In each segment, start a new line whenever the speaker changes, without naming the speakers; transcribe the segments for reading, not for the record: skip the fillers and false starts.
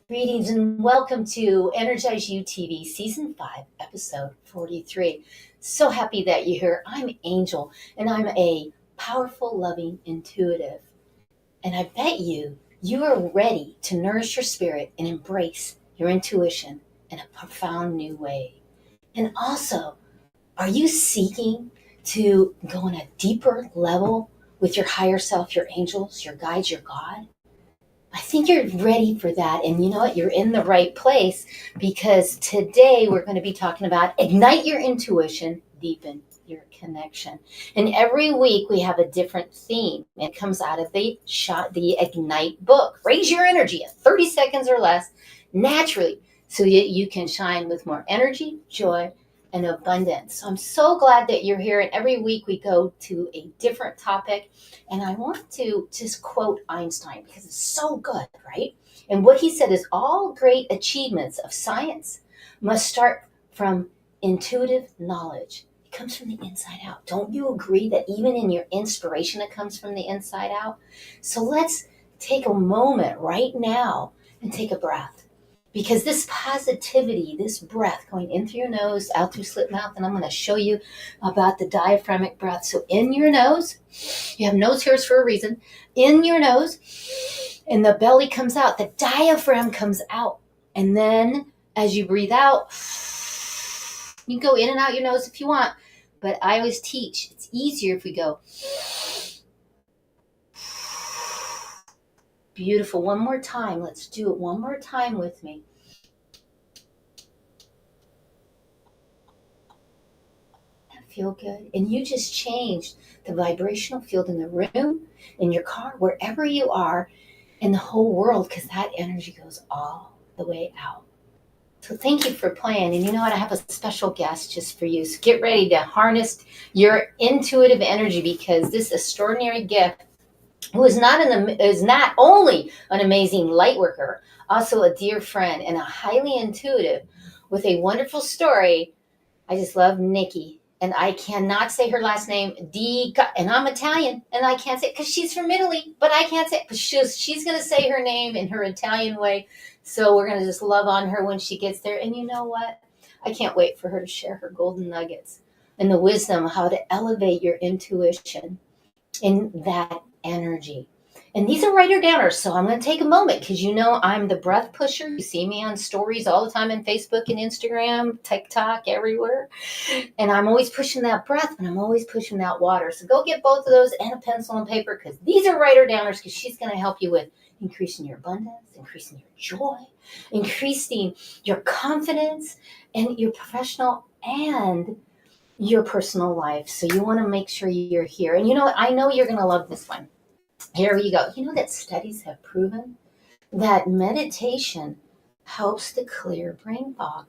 Greetings and welcome to Energize You TV Season 5, Episode 43. So happy that you're here. I'm Angel, and I'm a powerful, loving intuitive. And I bet you are ready to nourish your spirit and embrace your intuition in a profound new way. And also, are you seeking to go on a deeper level with your higher self, your angels, your guides, your God? I think you're ready for that. And you know what? You're in the right place, because today we're going to be talking about ignite your intuition, deepen your connection. And every week we have a different theme. It comes out of the Ignite book. Raise your energy in 30 seconds or less naturally so that you can shine with more energy, joy, and abundance. So I'm so glad that you're here. And every week we go to a different topic. And I want to just quote Einstein because it's so good, right? And what he said is all great achievements of science must start from intuitive knowledge. It comes from the inside out. Don't you agree that even in your inspiration, it comes from the inside out? So let's take a moment right now and take a breath. Because this positivity, this breath going in through your nose, out through slit mouth, and I'm going to show you about the diaphragmatic breath. So in your nose, you have nose hairs for a reason. In your nose, and the belly comes out. The diaphragm comes out. And then as you breathe out, you can go in and out your nose if you want. But I always teach, it's easier if we go. Beautiful. One more time. Let's do it one more time with me. That feel good. And you just changed the vibrational field in the room, in your car, wherever you are in the whole world, because that energy goes all the way out. So thank you for playing. And you know what? I have a special guest just for you. So get ready to harness your intuitive energy, because this extraordinary gift, who is not only an amazing light worker, also a dear friend and a highly intuitive with a wonderful story. I just love Nikki, and I cannot say her last name, and I'm Italian, and I can't say it because she's from Italy, but I can't say it, but she's going to say her name in her Italian way. So we're going to just love on her when she gets there. And you know what? I can't wait for her to share her golden nuggets and the wisdom of how to elevate your intuition in that energy. And these are writer downers, so I'm going to take a moment, because you know I'm the breath pusher. You see me on stories all the time on Facebook and Instagram, TikTok, everywhere. And I'm always pushing that breath, and I'm always pushing that water. So go get both of those and a pencil and paper, because these are writer downers, because she's going to help you with increasing your abundance, increasing your joy, increasing your confidence, and your professional and your personal life. So you want to make sure you're here. And you know what? I know you're going to love this one. Here we go. You know that studies have proven that meditation helps to clear brain fog.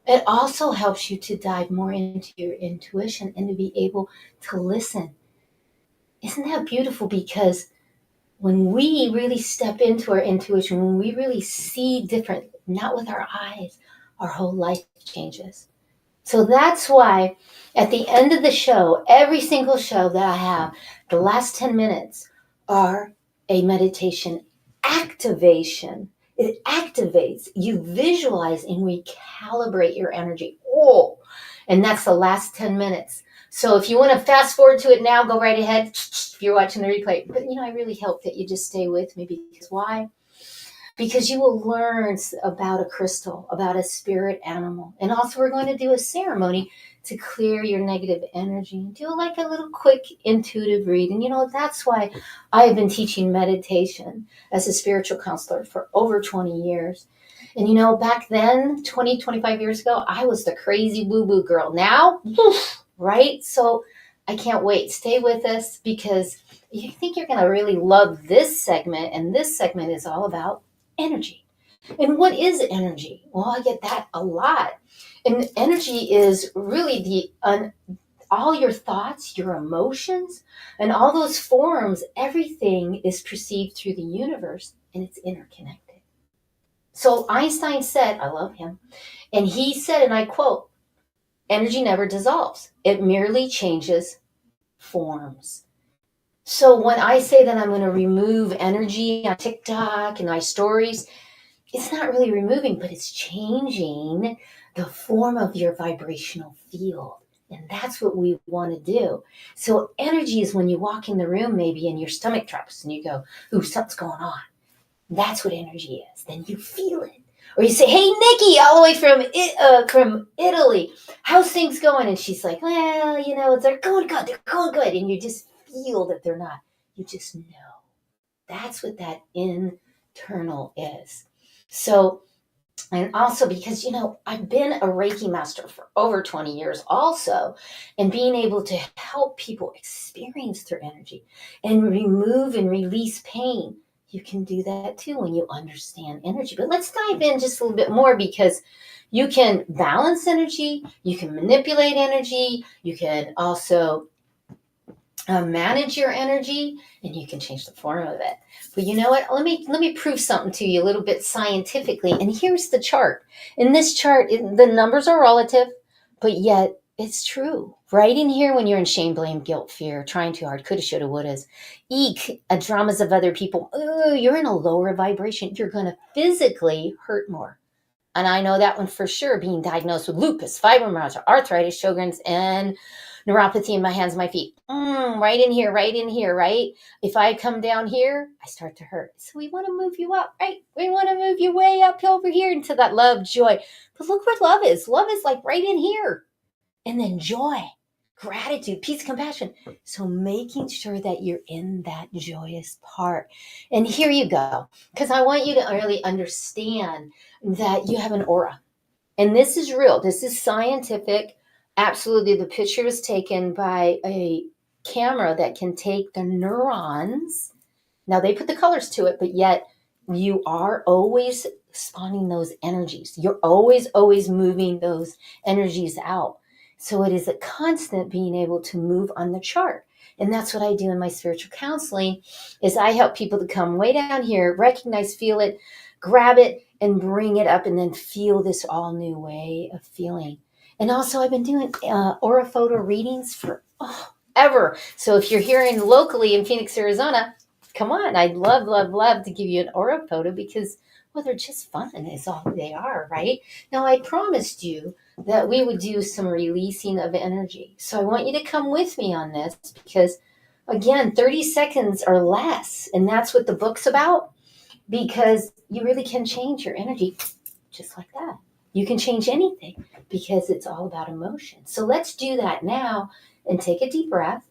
It also helps you to dive more into your intuition and to be able to listen. Isn't that beautiful? Because when we really step into our intuition, when we really see different, not with our eyes, our whole life changes. So that's why at the end of the show, every single show that I have, the last 10 minutes are a meditation activation. It activates, you visualize and recalibrate your energy. Oh, and that's the last 10 minutes. So if you want to fast forward to it now, go right ahead if you're watching the replay. But you know, I really hope that you just stay with me, because why? Because you will learn about a crystal, about a spirit animal. And also we're going to do a ceremony to clear your negative energy and do like a little quick intuitive reading. You know, that's why I have been teaching meditation as a spiritual counselor for over 20 years. And you know, back then, 20, 25 years ago, I was the crazy woo-woo girl. Now, right? So I can't wait. Stay with us, because you think you're going to really love this segment. And this segment is all about energy. And what is energy? Well, I get that a lot. And energy is really all your thoughts, your emotions, and all those forms. Everything is perceived through the universe, and it's interconnected. So Einstein said, I love him, and he said, and I quote, energy never dissolves. It merely changes forms. So when I say that I'm going to remove energy on TikTok and my stories, it's not really removing, but it's changing the form of your vibrational field. And that's what we want to do. So energy is when you walk in the room, maybe, and your stomach drops and you go, ooh, something's going on. That's what energy is. Then you feel it. Or you say, hey, Nikki, all the way from Italy, how's things going? And she's like, well, they're going good. They're going good. And you just feel that they're not. You just know. That's what that internal is. So, and also because, I've been a Reiki master for over 20 years also, and being able to help people experience their energy and remove and release pain. You can do that too when you understand energy. But let's dive in just a little bit more, because you can balance energy, you can manipulate energy, you can also manage your energy, and you can change the form of it. But you know what? Let me prove something to you a little bit scientifically. And here's the chart. In this chart, the numbers are relative, but yet it's true. Right in here, when you're in shame, blame, guilt, fear, trying too hard, coulda, shoulda, wouldas, dramas of other people, you're in a lower vibration. You're going to physically hurt more. And I know that one for sure, being diagnosed with lupus, fibromyalgia, arthritis, Sjogren's, and neuropathy in my hands and my feet. Right in here, right? If I come down here, I start to hurt. So we want to move you up, right? We want to move you way up over here into that love, joy. But look what love is. Love is like right in here. And then joy, gratitude, peace, compassion. So making sure that you're in that joyous part. And here you go. Because I want you to really understand that you have an aura. And this is real. This is scientific. Absolutely. The picture is taken by a camera that can take the neurons. Now they put the colors to it, but yet you are always spawning those energies. You're always moving those energies out. So it is a constant being able to move on the chart. And that's what I do in my spiritual counseling, is I help people to come way down here, recognize, feel it, grab it, and bring it up, and then feel this all new way of feeling. And also I've been doing aura photo readings for ever. So if you're here locally in Phoenix, Arizona, come on. I'd love to give you an aura photo, because, well, they're just fun is all they are, right? Now, I promised you that we would do some releasing of energy. So I want you to come with me on this, because, again, 30 seconds or less. And that's what the book's about, because you really can change your energy just like that. You can change anything, because it's all about emotion. So let's do that now, and take a deep breath.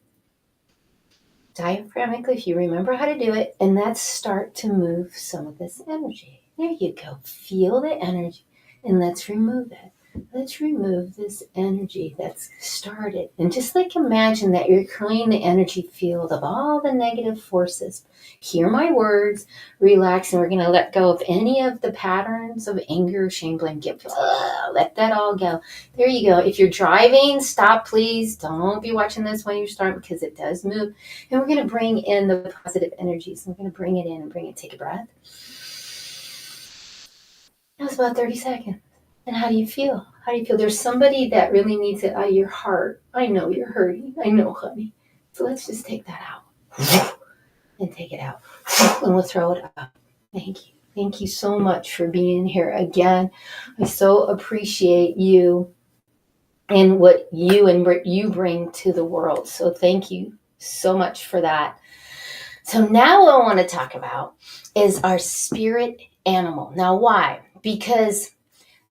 Diaphragmically, if you remember how to do it, and let's start to move some of this energy. There you go. Feel the energy, and let's remove it. Let's remove this energy that's started. And just imagine that you're clearing the energy field of all the negative forces. Hear my words, relax, and we're going to let go of any of the patterns of anger, shame, blame, guilt. Let that all go. There you go. If you're driving, stop, please. Don't be watching this when you start, because it does move. And we're going to bring in the positive energies. We're going to bring it in and bring it. Take a breath. That was about 30 seconds. And how do you feel? How do you feel? There's somebody that really needs it out of your heart. I know you're hurting. I know, honey. So let's just take that out. And take it out. And we'll throw it up. Thank you. Thank you so much for being here again. I so appreciate you and what you bring to the world. So thank you so much for that. So now what I want to talk about is our spirit animal. Now, why? Because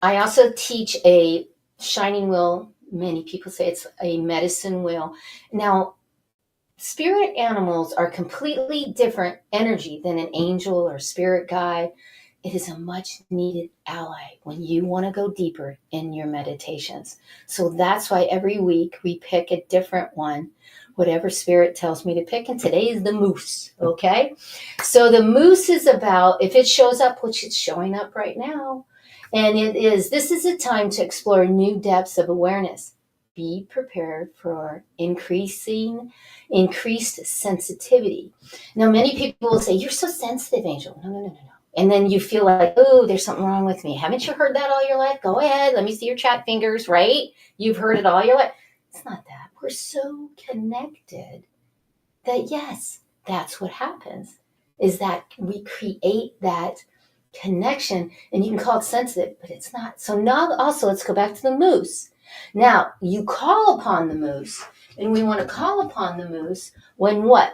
I also teach a shining wheel. Many people say it's a medicine wheel. Now, spirit animals are completely different energy than an angel or spirit guide. It is a much needed ally when you want to go deeper in your meditations. So that's why every week we pick a different one, whatever spirit tells me to pick. And today is the moose, okay? So the moose is about, if it shows up, which it's showing up right now, and this is a time to explore new depths of awareness. Be prepared for increased sensitivity. Now, many people will say, you're so sensitive, Angel. No. And then you feel like, oh, there's something wrong with me. Haven't you heard that all your life? Go ahead. Let me see your chat fingers, right? You've heard it all your life. It's not that. We're so connected that, yes, that's what happens, is that we create that connection, and you can call it sensitive, but it's not. So now also let's go back to the moose. Now you call upon the moose, and we want to call upon the moose when what?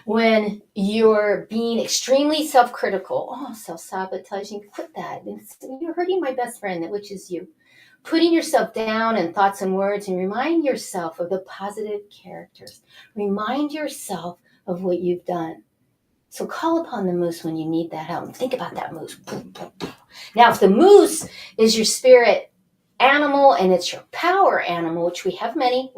When you're being extremely self-critical. Oh, self-sabotaging, quit that. You're hurting my best friend, which is you. Putting yourself down in thoughts and words, and remind yourself of the positive characters. Remind yourself of what you've done. So call upon the moose when you need that help. And think about that moose. Now, if the moose is your spirit animal and it's your power animal, which we have many,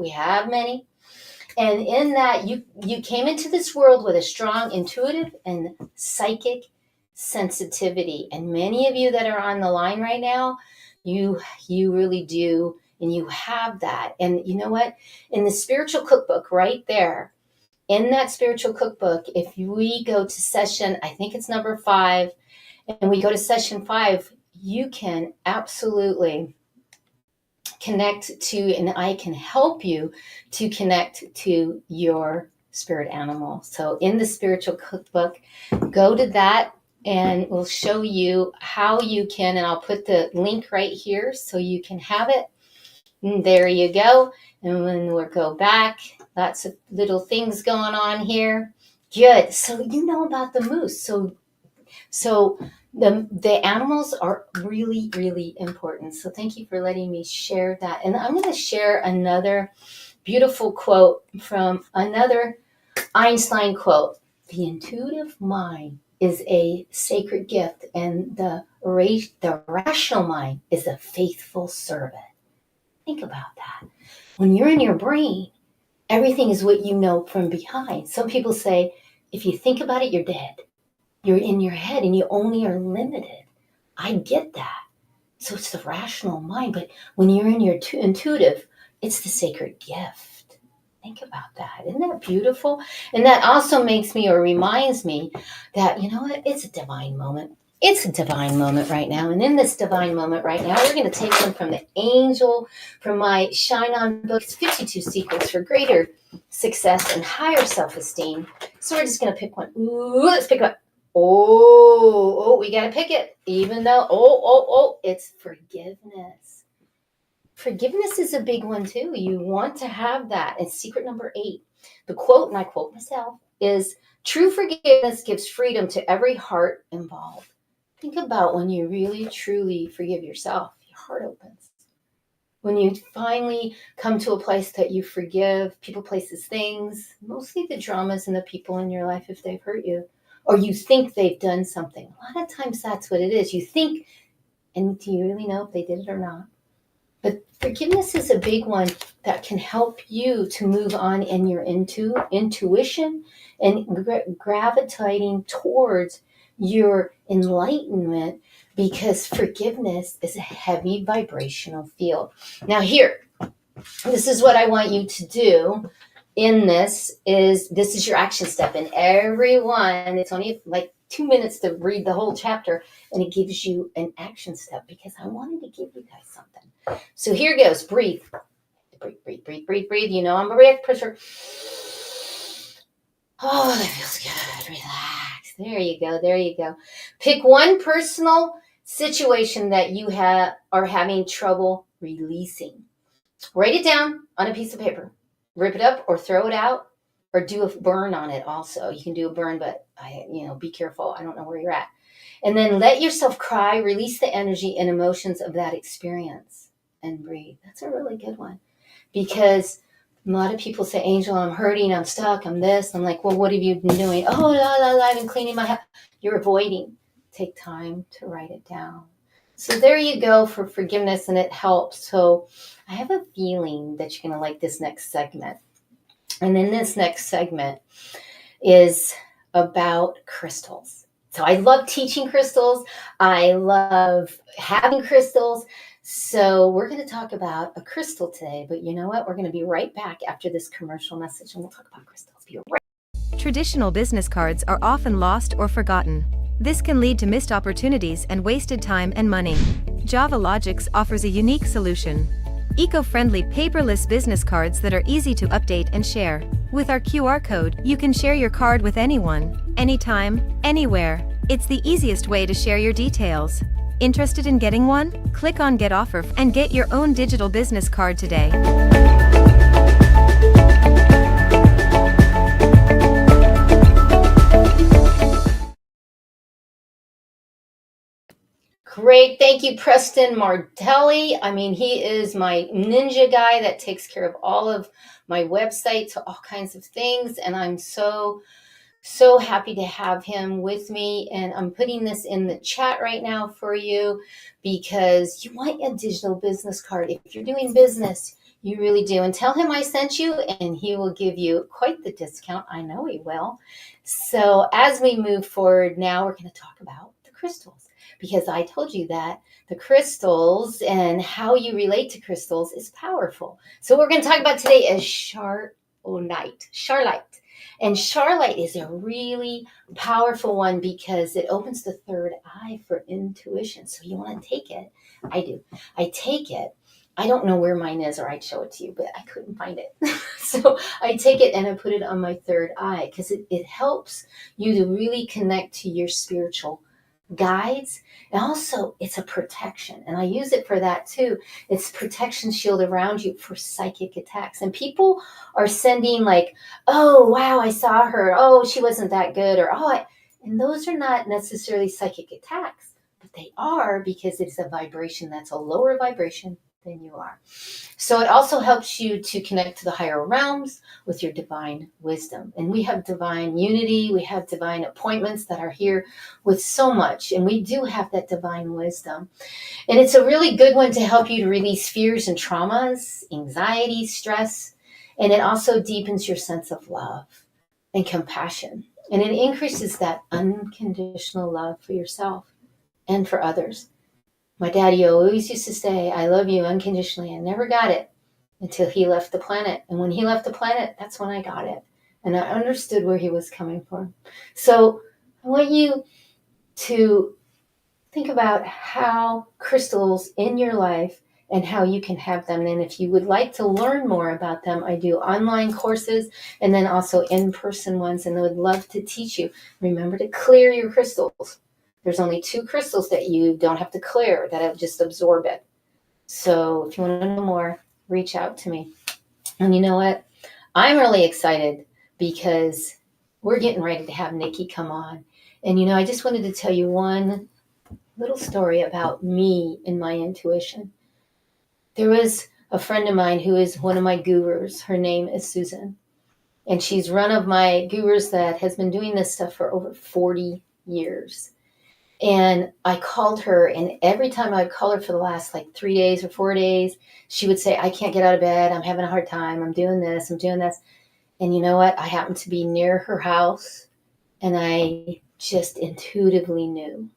and in that you came into this world with a strong intuitive and psychic sensitivity. And many of you that are on the line right now, you really do, and you have that. And you know what? In the spiritual cookbook right there, in that spiritual cookbook, if we go to session, I think it's number 5, and we go to session 5, you can absolutely connect to, and I can help you to connect to your spirit animal. So in the spiritual cookbook, go to that, and we'll show you how you can, and I'll put the link right here so you can have it. And there you go. And when we go back, lots of little things going on here. Good. So you know about the moose. So the animals are really, really important. So thank you for letting me share that. And I'm going to share another beautiful quote from another Einstein quote. The intuitive mind is a sacred gift, and the rational mind is a faithful servant. Think about that. When you're in your brain, everything is what you know from behind. Some people say, if you think about it, you're dead. You're in your head and you only are limited. I get that. So it's the rational mind. But when you're in your intuitive, it's the sacred gift. Think about that. Isn't that beautiful? And that also makes me, or reminds me, that, you know what? It's a divine moment. It's a divine moment right now. And in this divine moment right now, we're going to take one from the angel, from my Shine On book. It's 52 Secrets for Greater Success and Higher Self-Esteem. So we're just going to pick one. Ooh, let's pick one. Oh, we got to pick it. Even though, it's forgiveness. Forgiveness is a big one too. You want to have that. And secret number 8, the quote, and I quote myself, is true forgiveness gives freedom to every heart involved. Think about when you really, truly forgive yourself, your heart opens. When you finally come to a place that you forgive people, places, things, mostly the dramas and the people in your life if they've hurt you, or you think they've done something. A lot of times that's what it is. You think, and do you really know if they did it or not? But forgiveness is a big one that can help you to move on in your intuition and gravitating towards your enlightenment, because forgiveness is a heavy vibrational field. Now here, this is what I want you to do in this is your action step. And everyone, it's only like 2 minutes to read the whole chapter, and it gives you an action step because I wanted to give you guys something. So here goes. Breathe. Breathe. You know I'm a breath pusher. Oh, that feels good. Relax. There you go. Pick one personal situation that you are having trouble releasing. Write it down on a piece of paper. Rip it up or throw it out, or do a burn on it also. You can do a burn, but be careful. I don't know where you're at. And then let yourself cry, release the energy and emotions of that experience, and breathe. That's a really good one, because a lot of people say, Angel, I'm hurting, I'm stuck, I'm this. I'm like, well, what have you been doing? Oh, I've been cleaning my house. You're avoiding. Take time to write it down. So there you go for forgiveness, and it helps. So I have a feeling that you're going to like this next segment. And then this next segment is about crystals. So I love teaching crystals. I love having crystals. So we're going to talk about a crystal today. But you know what? We're going to be right back after this commercial message, and we'll talk about crystals. Be right back.
Traditional business cards are often lost or forgotten. This can lead to missed opportunities and wasted time and money. JavaLogix offers a unique solution. Eco-friendly paperless business cards that are easy to update and share. With our QR code, you can share your card with anyone, anytime, anywhere. It's the easiest way to share your details. Interested in getting one? Click on Get Offer and get your own digital business card today.
Great. Thank you, Preston Martelli. I mean, he is my ninja guy that takes care of all of my websites, all kinds of things. And I'm so happy to have him with me. And I'm putting this in the chat right now for you because you want a digital business card. If you're doing business, you really do. And tell him I sent you and he will give you quite the discount. I know he will. So as we move forward now, we're going to talk about the crystals. Because I told you that the crystals and how you relate to crystals is powerful. So what we're going to talk about today is charlite. And charlite is a really powerful one because it opens the third eye for intuition. So you want to take it. I do. I take it. I don't know where mine is or I'd show it to you, but I couldn't find it. So I take it and I put it on my third eye because it helps you to really connect to your spiritual guides. And also it's a protection, and I use it for that too. It's protection shield around you for psychic attacks. And people are sending like, oh wow, I saw her, oh she wasn't that good, or and those are not necessarily psychic attacks, but they are because it's a vibration that's a lower vibration than you are. So it also helps you to connect to the higher realms with your divine wisdom. And we have divine unity, we have divine appointments that are here with so much, and we do have that divine wisdom. And it's a really good one to help you to release fears and traumas, anxiety, stress, and it also deepens your sense of love and compassion. And it increases that unconditional love for yourself and for others. My daddy always used to say, I love you unconditionally. I never got it until he left the planet. And when he left the planet, that's when I got it. And I understood where he was coming from. So I want you to think about how crystals in your life and how you can have them. And if you would like to learn more about them, I do online courses and then also in-person ones. And I would love to teach you. Remember to clear your crystals. There's only 2 crystals that you don't have to clear, that will just absorb it. So if you want to know more, reach out to me. And you know what? I'm really excited because we're getting ready to have Nikki come on. And I just wanted to tell you one little story about me and my intuition. There was a friend of mine who is one of my gurus. Her name is Susan. And she's one of my gurus that has been doing this stuff for over 40 years. And I called her, and every time I'd call her for the last 3 days or 4 days, she would say, I can't get out of bed. I'm having a hard time. I'm doing this. I'm doing this. And you know what? I happened to be near her house, and I just intuitively knew.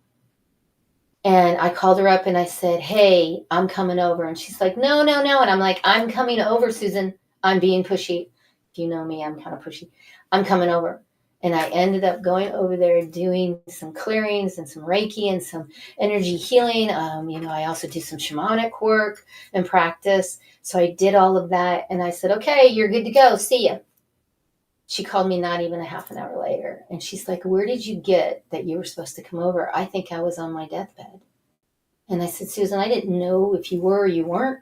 And I called her up and I said, hey, I'm coming over. And she's like, no. And I'm like, I'm coming over, Susan. I'm being pushy. If you know me, I'm kind of pushy. I'm coming over. And I ended up going over there doing some clearings and some Reiki and some energy healing. I also do some shamanic work and practice. So I did all of that. And I said, okay, you're good to go. See ya. She called me not even a half an hour later. And she's like, where did you get that you were supposed to come over? I think I was on my deathbed. And I said, Susan, I didn't know if you were or you weren't.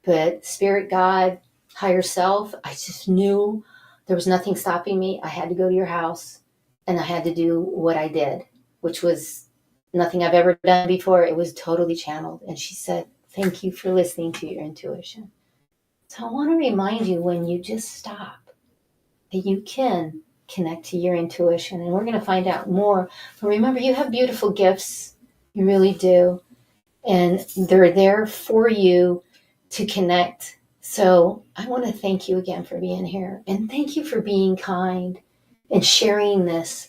But spirit, God, higher self, I just knew there was nothing stopping me. I had to go to your house and I had to do what I did, which was nothing I've ever done before. It was totally channeled. And she said, thank you for listening to your intuition. So I want to remind you, when you just stop, that you can connect to your intuition. And we're going to find out more. But remember, you have beautiful gifts. You really do. And they're there for you to connect. So I want to thank you again for being here. And thank you for being kind and sharing this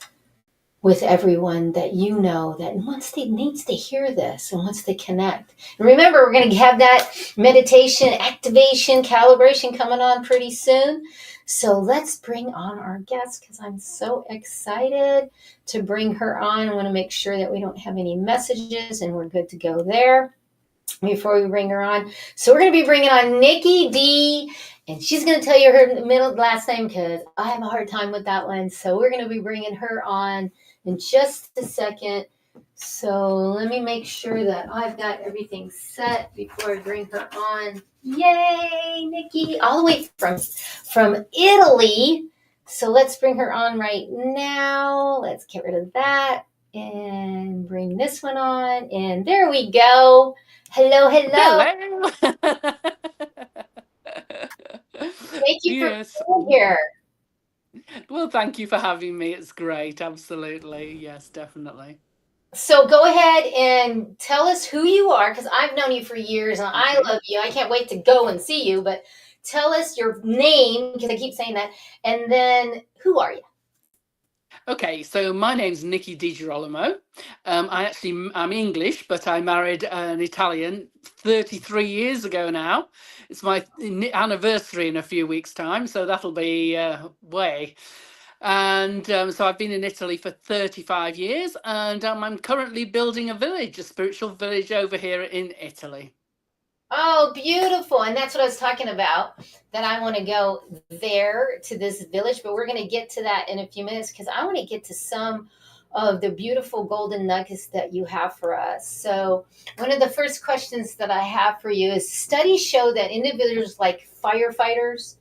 with everyone that you know that needs to hear this and wants to connect. And remember, we're going to have that meditation, activation, calibration coming on pretty soon. So let's bring on our guest because I'm so excited to bring her on. I want to make sure that we don't have any messages and we're good to go there before we bring her on. So we're going to be bringing on Nikki Di And she's going to tell you her middle last name because I have a hard time with that one. So we're going to be bringing her on in just a second. So let me make sure that I've got everything set before I bring her on. Yay, Nikki, all the way from Italy. So let's bring her on right now. Let's get rid of that and bring this one on. And there we go. Hello, hello.
Hello.
Thank you for
Yes.
being here.
Well, thank you for having me. It's great. Absolutely. Yes, definitely.
So go ahead and tell us who you are, because I've known you for years and I
Okay.
love you. I can't wait to go and see you, but tell us your name, because I keep saying that, and then who are you?
Okay, so my name's Nikki Di Girolamo. I'm English, but I married an Italian 33 years ago now. It's my anniversary in a few weeks' time, so that'll be way. And so I've been in Italy for 35 years, and I'm currently building a village, a spiritual village over here in Italy.
Oh, beautiful. And that's what I was talking about, that I want to go there to this village, but we're going to get to that in a few minutes because I want to get to some of the beautiful golden nuggets that you have for us. So, one of the first questions that I have for you is studies show that individuals like firefighters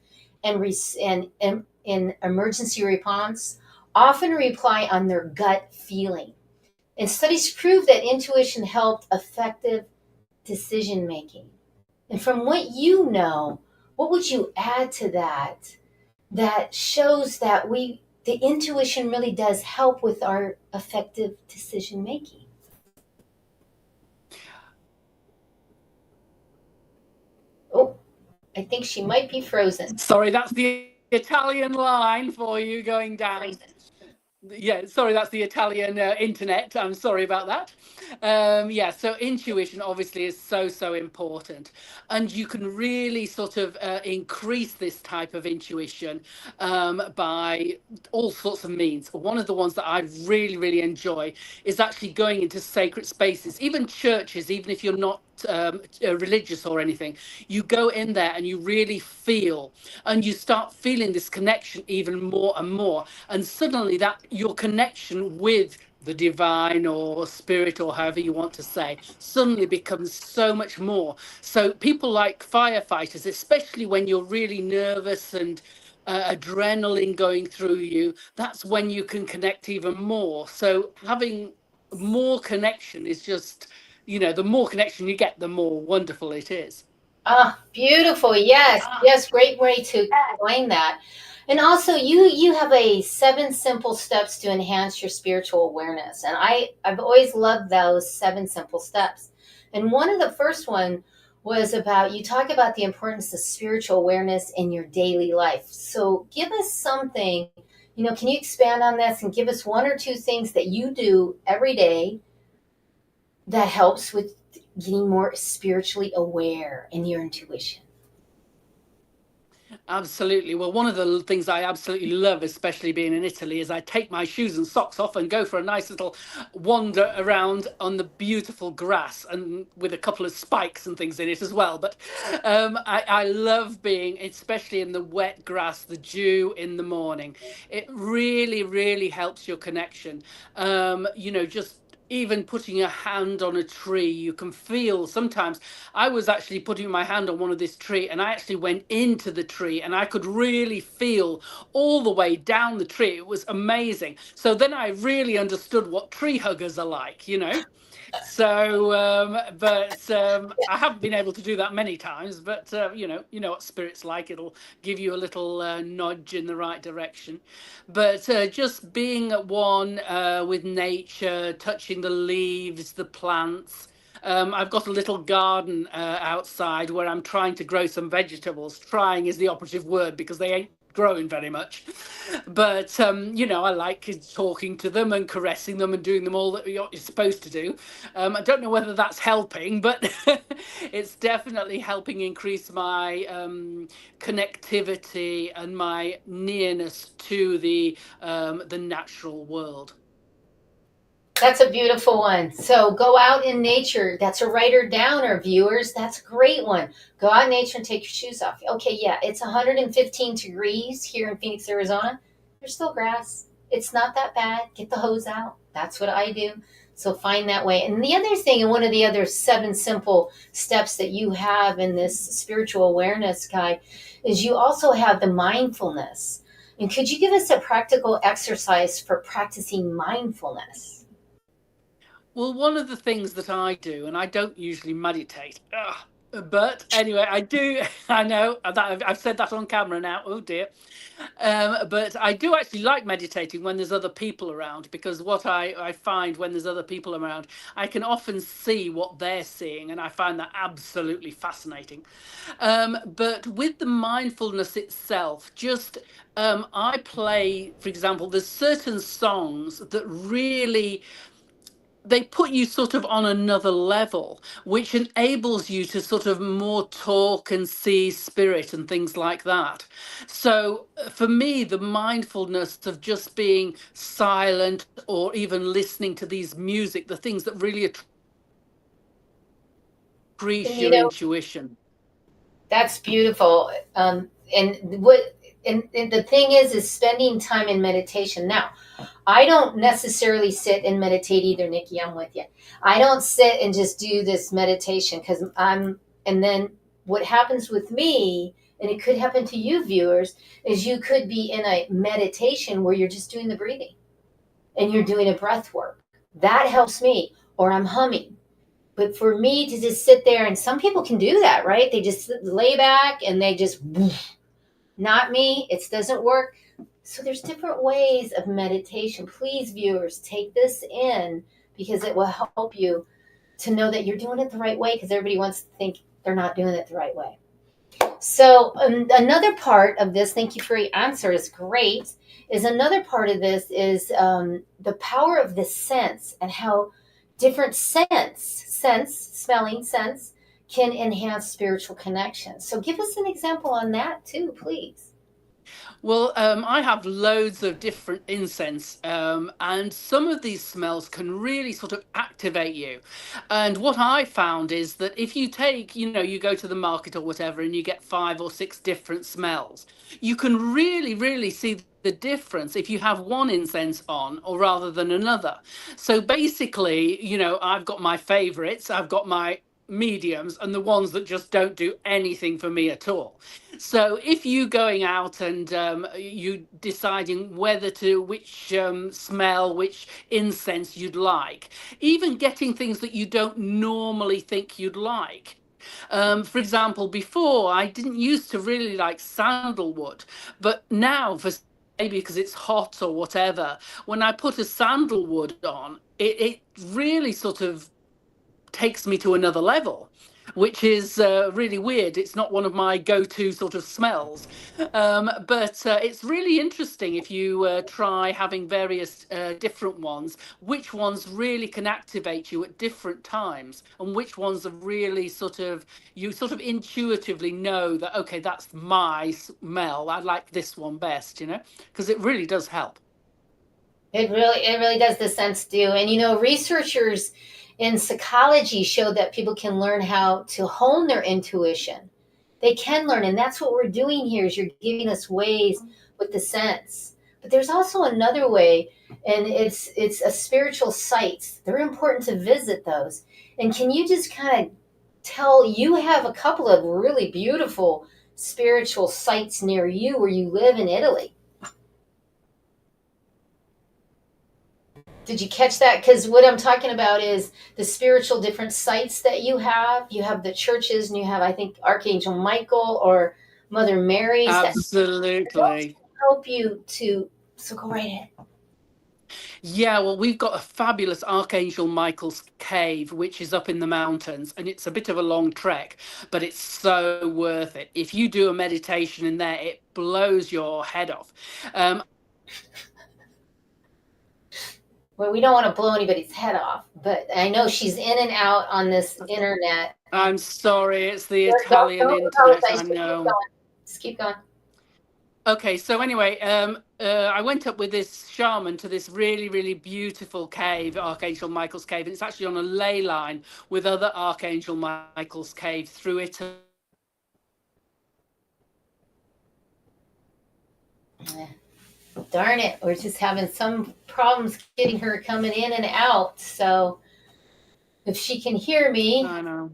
and in emergency response often rely on their gut feeling. And studies prove that intuition helped effective decision making. And from what you know, what would you add to that that shows that the intuition really does help with our effective decision making? Oh, I think she might be frozen.
Sorry, that's the Italian line for you going down. Yeah, sorry, that's the Italian internet. I'm sorry about that. Yeah, so intuition obviously is so important, and you can really sort of increase this type of intuition by all sorts of means. One of the ones that I really enjoy is actually going into sacred spaces, even churches, even if you're not religious or anything. You go in there and you really feel, and you start feeling this connection even more and more, and suddenly that your connection with the divine or spirit or however you want to say suddenly becomes so much more. So people like firefighters, especially when you're really nervous and adrenaline going through you, that's when you can connect even more. So having more connection is just, the more connection you get, the more wonderful it is.
Ah, beautiful. Yes, great way to explain that. And also you have a 7 simple steps to enhance your spiritual awareness. And I've always loved those 7 simple steps. And one of the first one was about, you talk about the importance of spiritual awareness in your daily life. So give us something, can you expand on this and give us 1 or 2 things that you do every day that helps with getting more spiritually aware in your intuition?
Absolutely. Well, one of the things I absolutely love, especially being in Italy, is I take my shoes and socks off and go for a nice little wander around on the beautiful grass, and with a couple of spikes and things in it as well. But I love being, especially in the wet grass, the dew in the morning. It really helps your connection. Just even putting a hand on a tree, you can feel sometimes. I was actually putting my hand on one of this tree, and I actually went into the tree, and I could really feel all the way down the tree. It was amazing. So then I really understood what tree huggers are like. So I haven't been able to do that many times, but what spirit's like. It'll give you a little nudge in the right direction. But just being at one with nature, touching the leaves, the plants. I've got a little garden outside where I'm trying to grow some vegetables. Trying is the operative word, because they ain't growing very much. But I like talking to them and caressing them and doing them all that you're supposed to do. I don't know whether that's helping, but it's definitely helping increase my connectivity and my nearness to the natural world.
That's a beautiful one. So go out in nature. That's a writer downer, viewers. That's a great one. Go out in nature and take your shoes off. Okay, yeah, it's 115 degrees here in Phoenix, Arizona. There's still grass. It's not that bad. Get the hose out. That's what I do. So find that way. And the other thing, and one of the other 7 simple steps that you have in this spiritual awareness guide, is you also have the mindfulness. And could you give us a practical exercise for practicing mindfulness?
Well, one of the things that I do, and I don't usually meditate, but anyway, I do. I know that I've said that on camera now. Oh dear. But I do actually like meditating when there's other people around, because what I find when there's other people around, I can often see what they're seeing, and I find that absolutely fascinating. But with the mindfulness itself, just I play, for example, there's certain songs that really, they put you sort of on another level, which enables you to sort of more talk and see spirit and things like that. So for me, the mindfulness of just being silent or even listening to these music, the things that really increase
You
your
know,
intuition.
that's beautiful. And the thing is spending time in meditation. Now, I don't necessarily sit and meditate either, Nikki. I'm with you. I don't sit and just do this meditation because and then what happens with me, and it could happen to you viewers, is you could be in a meditation where you're just doing the breathing and you're doing a breath work. That helps me, or I'm humming. But for me to just sit there, and some people can do that, right? They just lay back and they just, not me, it doesn't work. So there's different ways of meditation. Please, viewers, take this in because it will help you to know that you're doing it the right way, because everybody wants to think they're not doing it the right way. So another part of this, thank you for your answer, is great, is another part of this is the power of the sense and how different smelling sense, can enhance spiritual connection. So give us an example on that too, please.
Well, I have loads of different incense, and some of these smells can really sort of activate you. And what I found is that if you take, you go to the market or whatever, and you get 5 or 6 different smells, you can really, really see the difference if you have one incense on or rather than another. So basically, I've got my favorites, I've got my mediums, and the ones that just don't do anything for me at all. So if you going out and you deciding which smell, which incense you'd like, even getting things that you don't normally think you'd like. For example, before I didn't used to really like sandalwood, but now, for maybe because it's hot or whatever, when I put a sandalwood on, it really sort of takes me to another level, which is really weird. It's not one of my go-to sort of smells, but it's really interesting if you try having various different ones, which ones really can activate you at different times, and which ones are really you sort of intuitively know that, okay, that's my smell, I like this one best, because it really does help.
It really does, the sense do. And researchers in psychology show that people can learn how to hone their intuition. They can learn, and that's what we're doing here, is you're giving us ways with the sense. But there's also another way, and it's a spiritual sites. They're important to visit those. And can you just kind of tell, you have a couple of really beautiful spiritual sites near you where you live in Italy. Did you catch that? Because what I'm talking about is the spiritual different sites that you have. You have the churches, and you have, I think, Archangel Michael or Mother Mary's.
Absolutely.
That help you to. So go right ahead.
Yeah, well, we've got a fabulous Archangel Michael's cave, which is up in the mountains, and it's a bit of a long trek, but it's so worth it. If you do a meditation in there, it blows your head off.
Well, we don't want to blow anybody's head off, but I know she's in and out on this internet.
I'm sorry, it's the Italian internet, I know.
Just keep going.
Okay, so anyway, I went up with this shaman to this really, really beautiful cave, Archangel Michael's cave, and it's actually on a ley line with other Archangel Michael's cave through it.
Darn it, we're just having some problems getting her coming in and out. So if she can hear me,
I know.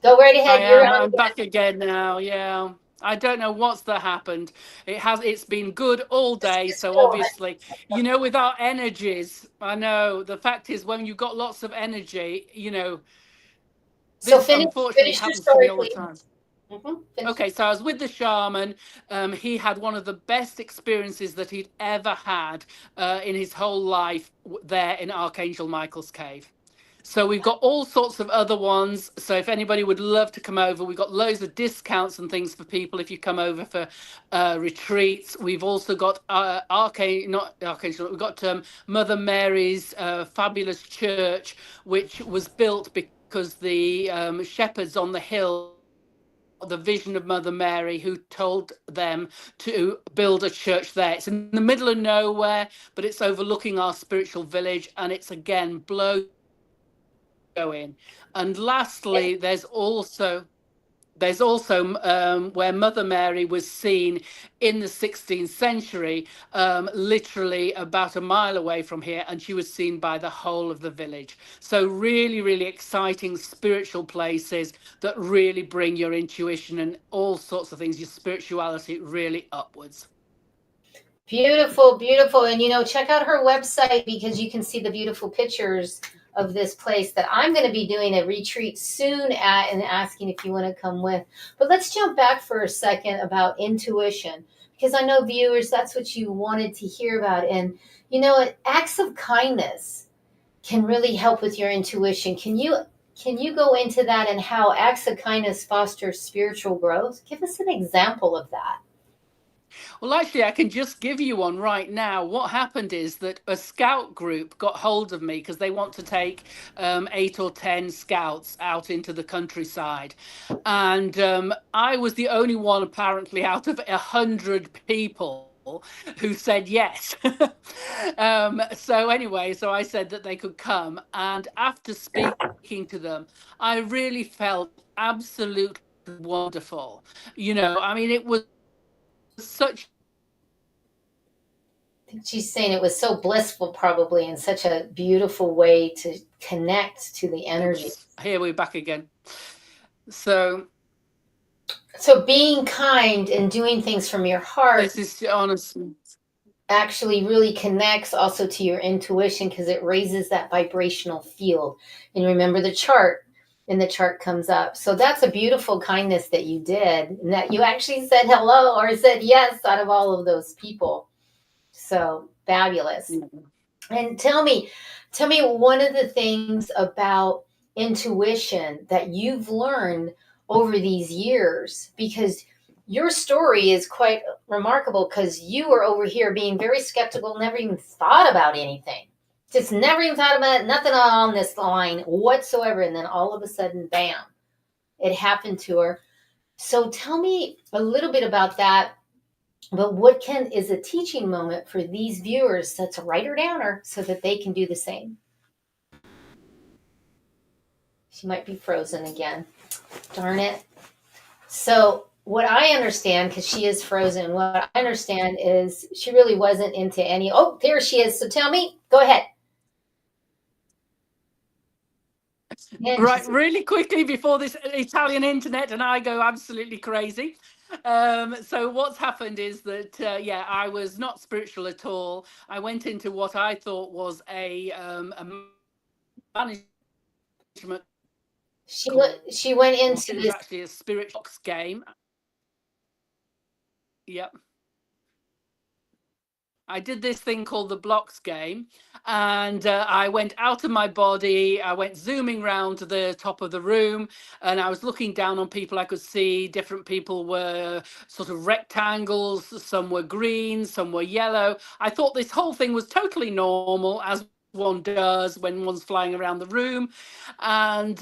go right ahead. You're on.
I'm back again now. Yeah. I don't know what's that happened. It's been good all day. So obviously, you know, with our energies, I know the fact is when you've got lots of energy, you know,
So
this unfortunately
finish your
happens to
story,
me all the
please.
time.
Finish.
Okay, so I was with the shaman. He had one of the best experiences that he'd ever had in his whole life there in Archangel Michael's cave. So we've got all sorts of other ones. So if anybody would love to come over, we've got loads of discounts and things for people if you come over for retreats. We've also got we've got Mother Mary's fabulous church, which was built because the shepherds on the hill, the vision of Mother Mary, who told them to build a church there. It's in the middle of nowhere, but it's overlooking our spiritual village, and it's again blow going. And lastly, there's also where Mother Mary was seen in the 16th century, literally about a mile away from here, and she was seen by the whole of the village. So really, really exciting spiritual places that really bring your intuition and all sorts of things, your spirituality really upwards.
Beautiful, beautiful. And, you know, check out her website because you can see the beautiful pictures of this place that I'm going to be doing a retreat soon at and asking if you want to come with. But let's jump back for a second about intuition, because I know viewers, that's what you wanted to hear about. And, you know, acts of kindness can really help with your intuition. Can you go into that and how acts of kindness foster spiritual growth? Give us an example of that.
Well, actually, I can just give you one right now. What happened is that a scout group got hold of me because they want to take 8 or 10 scouts out into the countryside. And I was the only one, apparently, out of 100 people who said yes. So anyway, so I said that they could come. And after speaking to them, I really felt absolutely wonderful. You know, I mean, it was such.
I think she's saying it was so blissful, probably, in such a beautiful way to connect to the energy.
Oops, here we're back again. So
being kind and doing things from your heart,
this is honestly
actually really connects also to your intuition because it raises that vibrational field. And remember the chart, and the chart comes up. So that's a beautiful kindness that you did, and that you actually said hello or said yes out of all of those people. So fabulous. And tell me one of the things about intuition that you've learned over these years, because your story is quite remarkable because you were over here being very skeptical, never even thought about anything. Just never even thought about nothing on this line whatsoever. And then all of a sudden, bam, it happened to her. So tell me a little bit about that. But what is a teaching moment for these viewers that's a writer downer so that they can do the same? She might be frozen again. Darn it. So what I understand, because she is frozen, what I understand is she really wasn't into any. Oh, there she is. So tell me, go ahead.
Right, really quickly before this Italian internet and I go absolutely crazy. So what's happened is that, yeah, I was not spiritual at all. I went into what I thought was a management.
She went into
It was actually a spirit box game. Yep. I did this thing called the blocks game, and I went out of my body. I went zooming round to the top of the room, and I was looking down on people. I could see different people were sort of rectangles. Some were green, some were yellow. I thought this whole thing was totally normal, as one does when one's flying around the room. And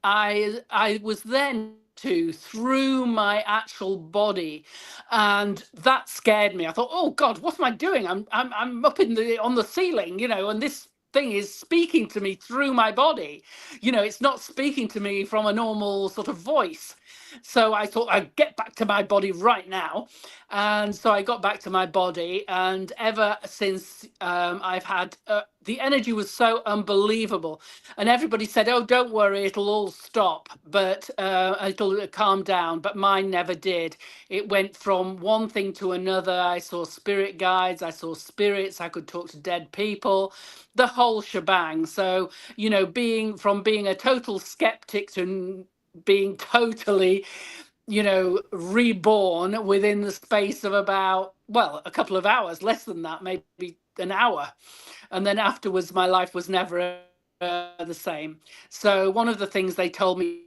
I was then to through my actual body, and that scared me. I thought, oh God, what am I doing? I'm up on the ceiling, and this thing is speaking to me through my body. It's not speaking to me from a normal sort of voice. So I thought I'd get back to my body right now. And so I got back to my body. And ever since, I've had the energy was so unbelievable. And everybody said, oh, don't worry, it'll all stop. But it'll calm down. But mine never did. It went from one thing to another. I saw spirit guides. I saw spirits. I could talk to dead people, the whole shebang. So, being a total skeptic to being totally, reborn within the space of about, well, a couple of hours, less than that, maybe an hour. And then afterwards, my life was never the same. So one of the things they told me.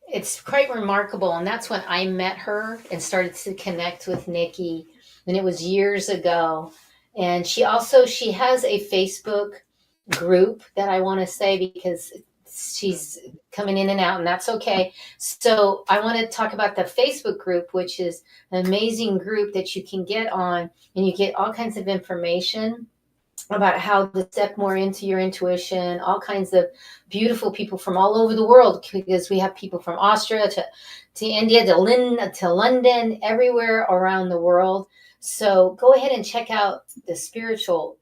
It's quite remarkable. And that's when I met her and started to connect with Nikki. And it was years ago. And she has a Facebook group that I want to say, because she's coming in and out, and that's okay. So I want to talk about the Facebook group, which is an amazing group that you can get on, and you get all kinds of information about how to step more into your intuition, all kinds of beautiful people from all over the world, because we have people from Austria to India to London, everywhere around the world. So go ahead and check out the spiritual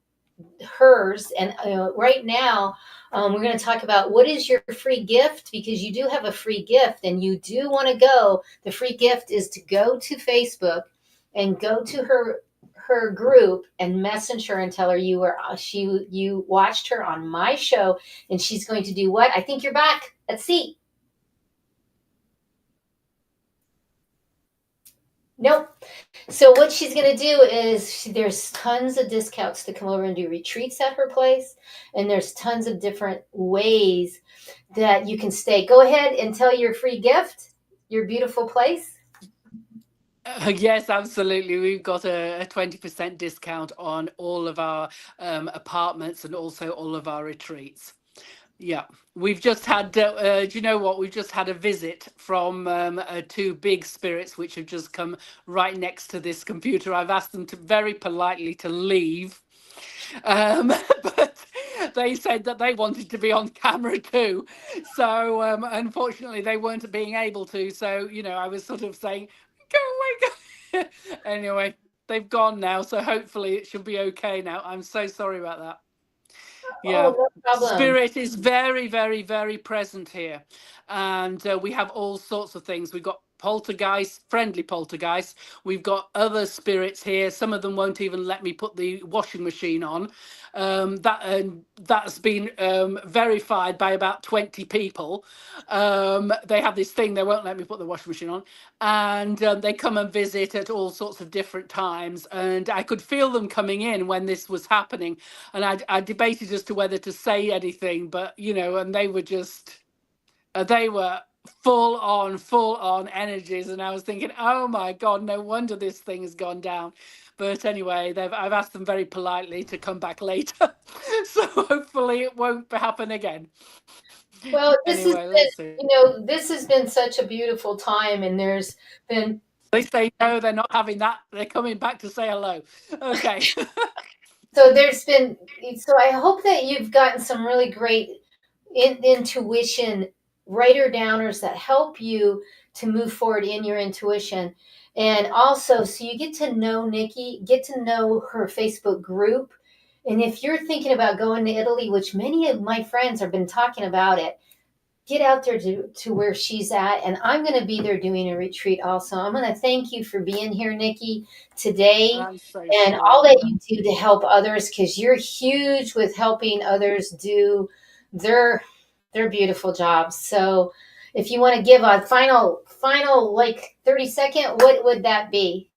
hers. And right now, we're going to talk about what is your free gift, because you do have a free gift and you do want to go. The free gift is to go to Facebook and go to her group and message her and tell her you watched her on my show, and she's going to do what? I think you're back. Let's see. Nope. So what she's going to do is there's tons of discounts to come over and do retreats at her place. And there's tons of different ways that you can stay. Go ahead and tell your free gift, your beautiful place.
Yes, absolutely. We've got a 20% discount on all of our apartments and also all of our retreats. Yeah, we've just had, do you know what? We've just had a visit from two big spirits which have just come right next to this computer. I've asked them to very politely to leave, but they said that they wanted to be on camera too. So unfortunately, they weren't being able to. So, I was sort of saying, go away, go. Anyway, they've gone now. So hopefully it should be okay now. I'm so sorry about that. Yeah,
no problem.
Spirit is very, very, very present here. And we have all sorts of things. We've got poltergeists, friendly poltergeists. We've got other spirits here. Some of them won't even let me put the washing machine on. That's been verified by about 20 people. They have this thing, they won't let me put the washing machine on. And they come and visit at all sorts of different times. And I could feel them coming in when this was happening. And I debated as to whether to say anything, but, and they were just, they were full on energies. And I was thinking, oh my God, no wonder this thing has gone down. But anyway, I've asked them very politely to come back later. So hopefully it won't happen again.
Well, this has been such a beautiful time, and there's been.
They say no, they're not having that. They're coming back to say hello. Okay.
So I hope that you've gotten some really great intuition writer downers that help you to move forward in your intuition. And also, so you get to know Nikki, get to know her Facebook group. And if you're thinking about going to Italy, which many of my friends have been talking about it, get out there to where she's at. And I'm going to be there doing a retreat also. I'm going to thank you for being here, Nikki, today, and all that you do to help others, because you're huge with helping others do their beautiful jobs. So if you want to give a final like 30-second, what would that be?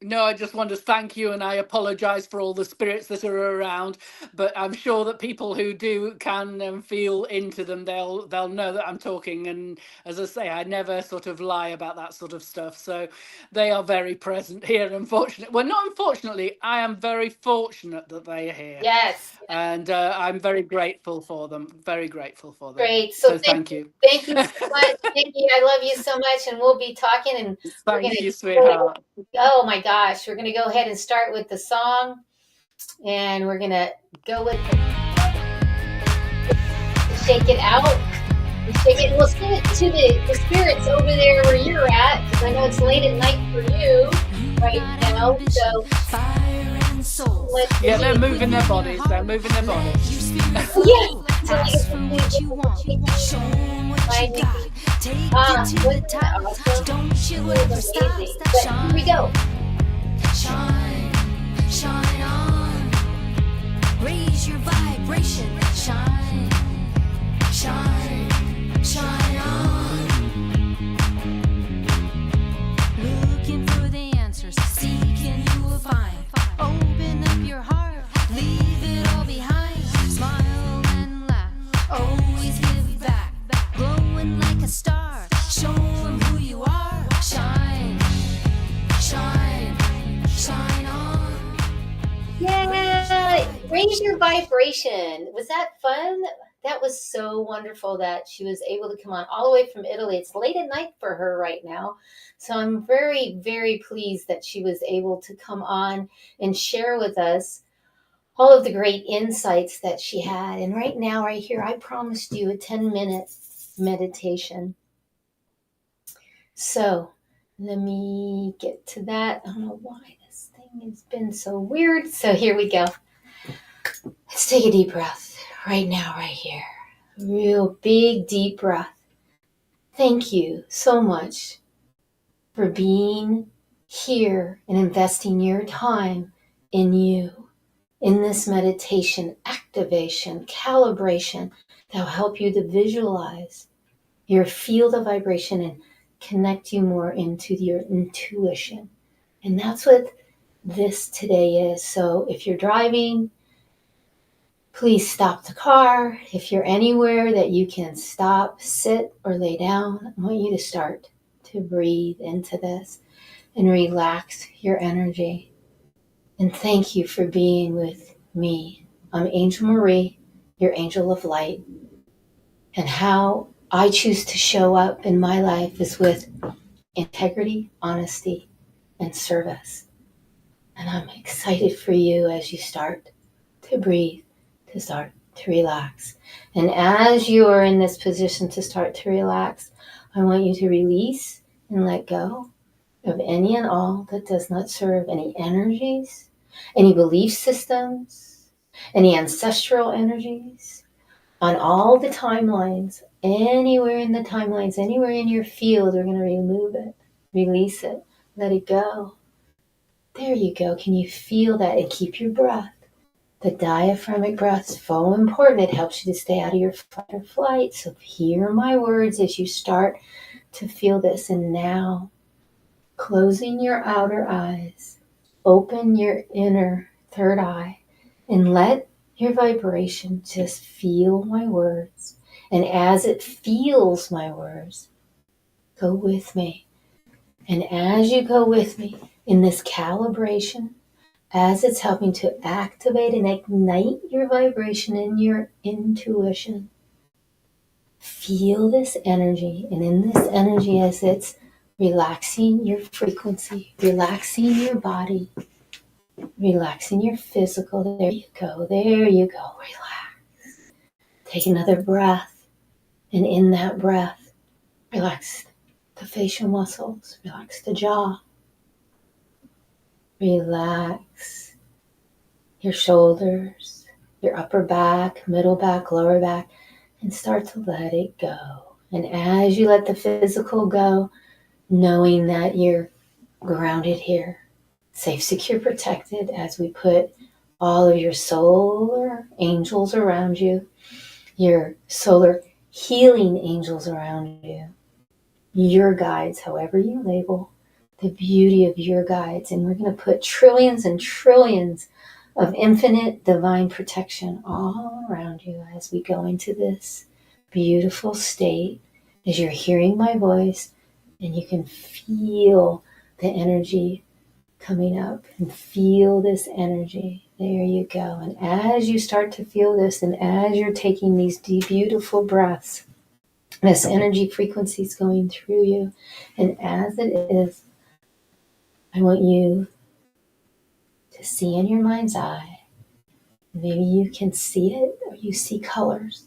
No, I just want to thank you, and I apologize for all the spirits that are around. But I'm sure that people who do can feel into them. They'll know that I'm talking. And as I say, I never sort of lie about that sort of stuff. So they are very present here. Unfortunately, well, not unfortunately, I am very fortunate that they are here,
Yes.
and I'm very grateful for them. Very grateful for them.
Great. So
So thank you.
thank you so much, Nikki. I love you so much, and we'll be talking. And we're
Thank
gonna
you, sweetheart.
oh my gosh, we're gonna go ahead and start with the song, and we're gonna go with shake it out. Shake it. We'll send it to the spirits over there where you're at, because I know it's late at night for you right now. So
Yeah, they're moving their bodies. They're moving their bodies.
yeah. Wasn't that awesome? It was amazing. But here we go.
Shine, shine on. Raise your vibration. Shine, shine, shine on. Looking for the answers, seeking you will find. Open up your heart, leave it all behind. Smile and laugh, always give back. Glowing like a star, show 'em who you are. Shine, shine, shine on.
Yeah, raise your vibration. Was that fun? That was so wonderful that she was able to come on all the way from Italy. It's late at night for her right now. So I'm very, very pleased that she was able to come on and share with us all of the great insights that she had. And right now, right here, I promised you a 10-minute meditation. So let me get to that. I don't know why this thing has been so weird. So here we go. Let's take a deep breath right now, right here. Real big, deep breath. Thank you so much for being here and investing your time in you, in this meditation, activation, calibration that will help you to visualize your field of vibration and connect you more into your intuition. And that's what this today is. So if you're driving, please stop the car. If you're anywhere that you can stop, sit, or lay down, I want you to start to breathe into this and relax your energy. And thank you for being with me. I'm Angel Marie, your angel of light. And how I choose to show up in my life is with integrity, honesty, and service. And I'm excited for you as you start to breathe, to start to relax. And as you are in this position to start to relax, I want you to release and let go of any and all that does not serve, any energies, any belief systems, any ancestral energies, on all the timelines, anywhere in the timelines, anywhere in your field. We're going to remove it, release it, let it go. There you go. Can you feel that? And keep your breath. The diaphragmatic breath is so important. It helps you to stay out of your fight or flight. So hear my words as you start to feel this. And now, closing your outer eyes, open your inner third eye, and let your vibration just feel my words. And as it feels my words, go with me. And as you go with me in this calibration, as it's helping to activate and ignite your vibration and your intuition, feel this energy. And in this energy, as it's relaxing your frequency, relaxing your body, relaxing your physical. There you go. There you go. Relax. Take another breath. And in that breath, relax the facial muscles. Relax the jaw. Relax your shoulders, your upper back, middle back, lower back, and start to let it go. And as you let the physical go, knowing that you're grounded here, safe, secure, protected, as we put all of your solar angels around you, your solar healing angels around you, your guides, however you label, the beauty of your guides. And we're going to put trillions and trillions of infinite divine protection all around you as we go into this beautiful state, as you're hearing my voice and you can feel the energy coming up and feel this energy. There you go. And as you start to feel this, and as you're taking these deep, beautiful breaths, this energy frequency is going through you. And as it is, I want you to see in your mind's eye. Maybe you can see it or you see colors.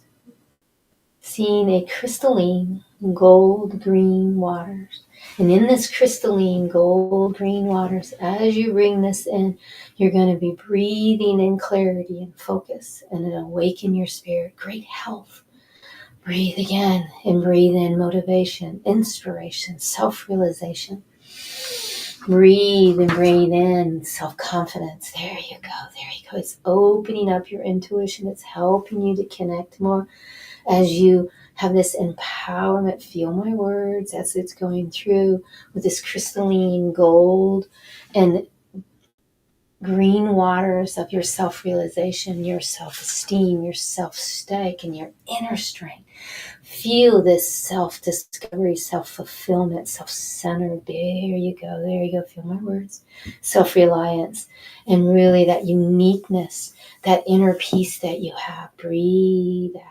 Seeing a crystalline gold green waters. And in this crystalline gold green waters, as you bring this in, you're going to be breathing in clarity and focus and awaken your spirit. Great health. Breathe again and breathe in motivation, inspiration, self-realization. Breathe and breathe in self-confidence. There you go. There you go. It's opening up your intuition. It's helping you to connect more as you have this empowerment. Feel my words as it's going through with this crystalline gold and green waters of your self-realization, your self-esteem, your self-stake, and your inner strength. Feel this self-discovery, self-fulfillment, self-centered. There you go. There you go. Feel my words. Self-reliance. And really that uniqueness, that inner peace that you have. Breathe out.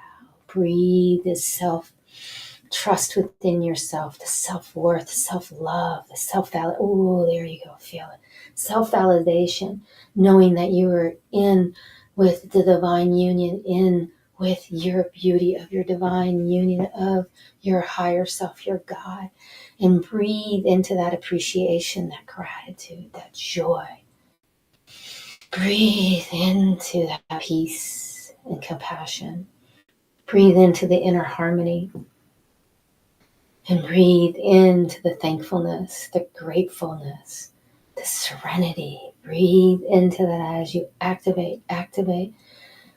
Breathe this self-trust within yourself, the self-worth, the self-love, the self-validation. Oh, there you go. Feel it. Self-validation, knowing that you are in with the divine union, in with your beauty of your divine union of your higher self, your God, and breathe into that appreciation, that gratitude, that joy. Breathe into that peace and compassion. Breathe into the inner harmony and breathe into the thankfulness, the gratefulness, the serenity. Breathe into that as you activate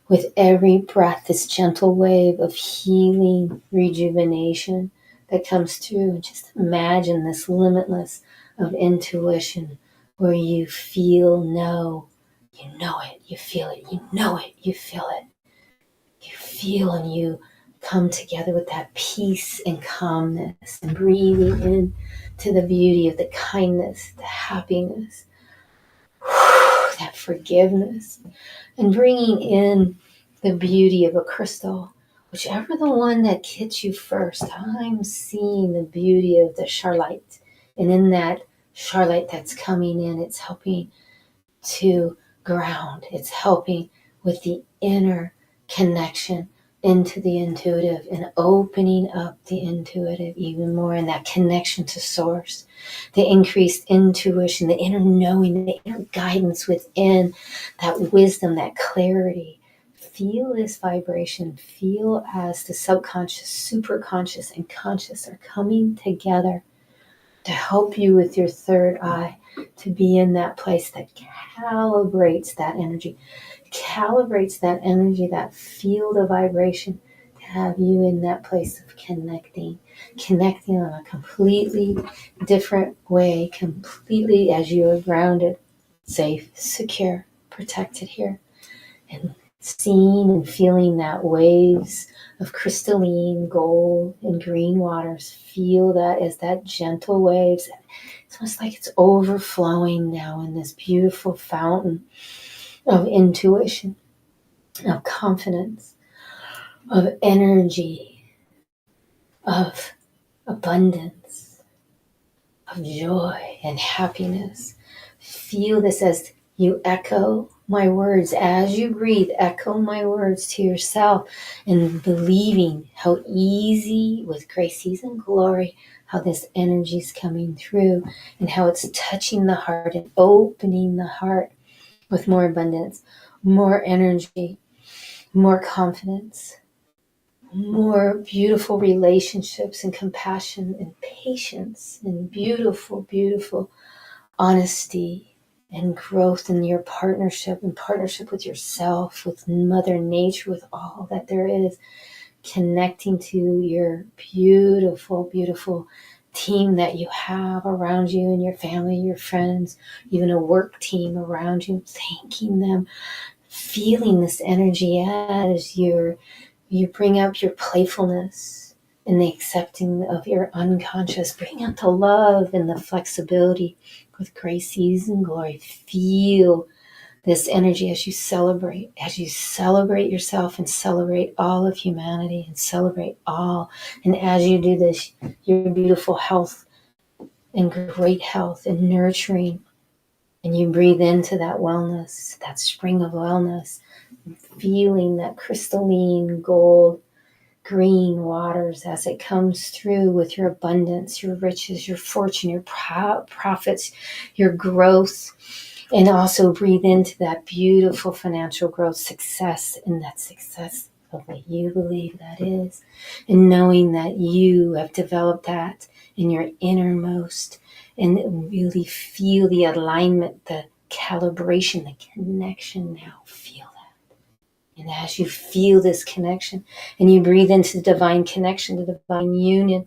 with every breath, this gentle wave of healing, rejuvenation that comes through. And just imagine this limitless of intuition where you feel, you know it, you feel it, you know it, you feel it. You feel and you come together with that peace and calmness and breathing in to the beauty of the kindness, the happiness, that forgiveness, and bringing in the beauty of a crystal, whichever the one that hits you first. I'm seeing the beauty of the 𝗘𝗲𝗏𝗏𝗏. And in that 𝗘𝗲𝗏𝗏 that's coming in, it's helping to ground. It's helping with the inner connection into the intuitive and opening up the intuitive even more, and that connection to source, the increased intuition, the inner knowing, the inner guidance within, that wisdom, that clarity. Feel this vibration. Feel as the subconscious, superconscious, and conscious are coming together to help you with your third eye to be in that place that calibrates that energy, that field of vibration, to have you in that place of connecting on a completely different way, completely as you are grounded, safe, secure, protected here. And seeing and feeling that waves of crystalline gold and green waters. Feel that as that gentle waves. It's almost like it's overflowing now in this beautiful fountain of intuition, of confidence, of energy, of abundance, of joy and happiness. Feel this as you echo my words. As you breathe, echo my words to yourself and believing how easy, with grace, ease, and glory, how this energy is coming through and how it's touching the heart and opening the heart with more abundance, more energy, more confidence, more beautiful relationships and compassion and patience and beautiful, beautiful honesty and growth in your partnership and partnership with yourself, with Mother Nature, with all that there is, connecting to your beautiful, beautiful team that you have around you and your family, your friends, even a work team around you, thanking them, feeling this energy as you bring up your playfulness and the accepting of your unconscious, bring out the love and the flexibility with grace, ease, and glory. Feel this energy as you celebrate yourself and celebrate all of humanity and celebrate all. And as you do this, your beautiful health and great health and nurturing, and you breathe into that wellness, that spring of wellness, feeling that crystalline gold green waters as it comes through with your abundance, your riches, your fortune, your profits, your growth. And also breathe into that beautiful financial growth, success, and that success of what you believe that is. And knowing that you have developed that in your innermost, and really feel the alignment, the calibration, the connection now. Feel that. And as you feel this connection and you breathe into the divine connection, the divine union,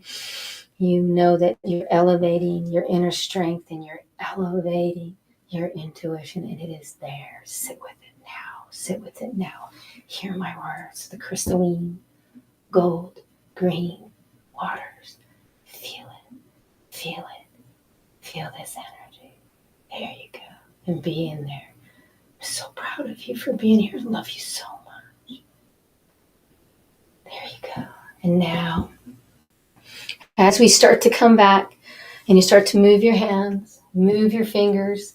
you know that you're elevating your inner strength and you're elevating your intuition, and it is there. Sit with it now. Sit with it now. Hear my words, the crystalline, gold, green waters. Feel it. Feel it. Feel this energy. There you go. And be in there. I'm so proud of you for being here. I love you so much. There you go. And now, as we start to come back and you start to move your hands, move your fingers,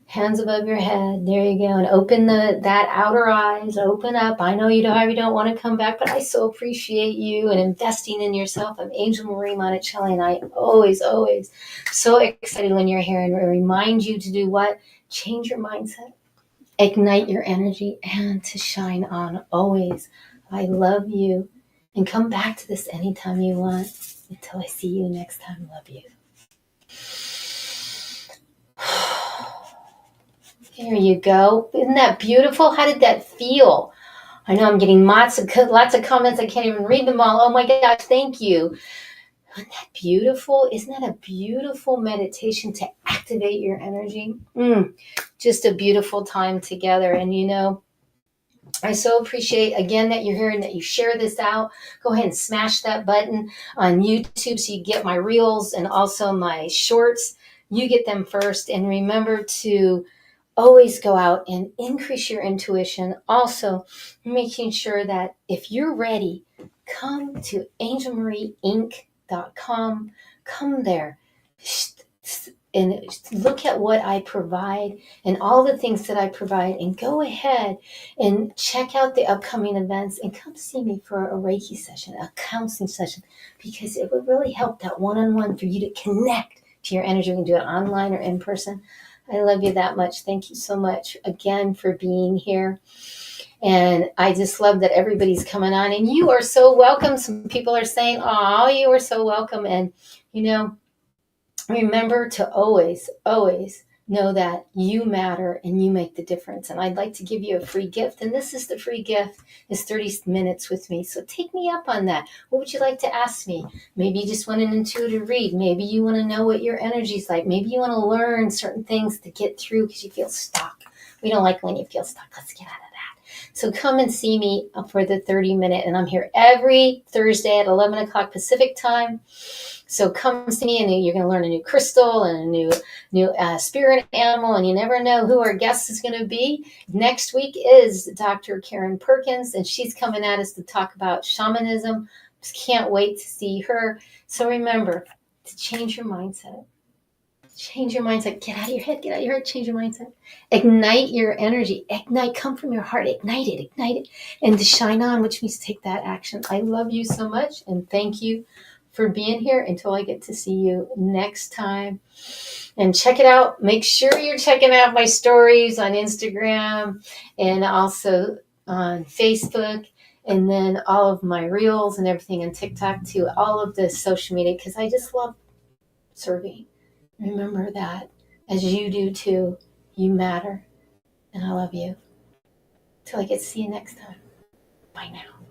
hands above your head. There you go. And open that outer eyes. Open up. I know you don't want to come back, but I so appreciate you and investing in yourself. I'm Angel Marie Monticelli, and I always so excited when you're here, and remind you to do what? Change your mindset, ignite your energy, and to shine on always. I love you. And come back to this anytime you want. Until I see you next time. Love you. There you go. Isn't that beautiful? How did that feel? I know I'm getting lots of comments. I can't even read them all. Oh my gosh, thank you. Isn't that beautiful? Isn't that a beautiful meditation to activate your energy? Just a beautiful time together. And you know, I so appreciate, again, that you're here and that you share this out. Go ahead and smash that button on YouTube so you get my reels and also my shorts. You get them first. And remember to always go out and increase your intuition. Also, making sure that if you're ready, come to angelmarieinc.com. Come there and look at what I provide and all the things that I provide, and go ahead and check out the upcoming events and come see me for a Reiki session, a counseling session, because it would really help that one-on-one for you to connect to your energy. We can do it online or in person. I love you that much. Thank you so much again for being here. And I just love that everybody's coming on, and you are so welcome. Some people are saying, oh, you are so welcome. And, you know, remember to always know that you matter and you make the difference. And I'd like to give you a free gift. And this is the free gift, is 30 minutes with me. So take me up on that. What would you like to ask me? Maybe you just want an intuitive read. Maybe you want to know what your energy's like. Maybe you want to learn certain things to get through because you feel stuck. We don't like when you feel stuck. Let's get out of that. So come and see me for the 30-minute. And I'm here every Thursday at 11 o'clock Pacific time. So come see me, and you're going to learn a new crystal and a new spirit animal, and you never know who our guest is going to be. Next week is Dr. Karen Perkins, and she's coming at us to talk about shamanism. Just can't wait to see her. So remember to change your mindset. Change your mindset. Get out of your head. Get out of your head. Change your mindset. Ignite your energy. Ignite. Come from your heart. Ignite it. Ignite it. And to shine on, which means take that action. I love you so much, and thank you for being here until I get to see you next time. And check it out. Make sure you're checking out my stories on Instagram and also on Facebook, and then all of my reels and everything on TikTok too, all of the social media, because I just love serving. Remember that, as you do too, you matter. And I love you. Till I get to see you next time. Bye now.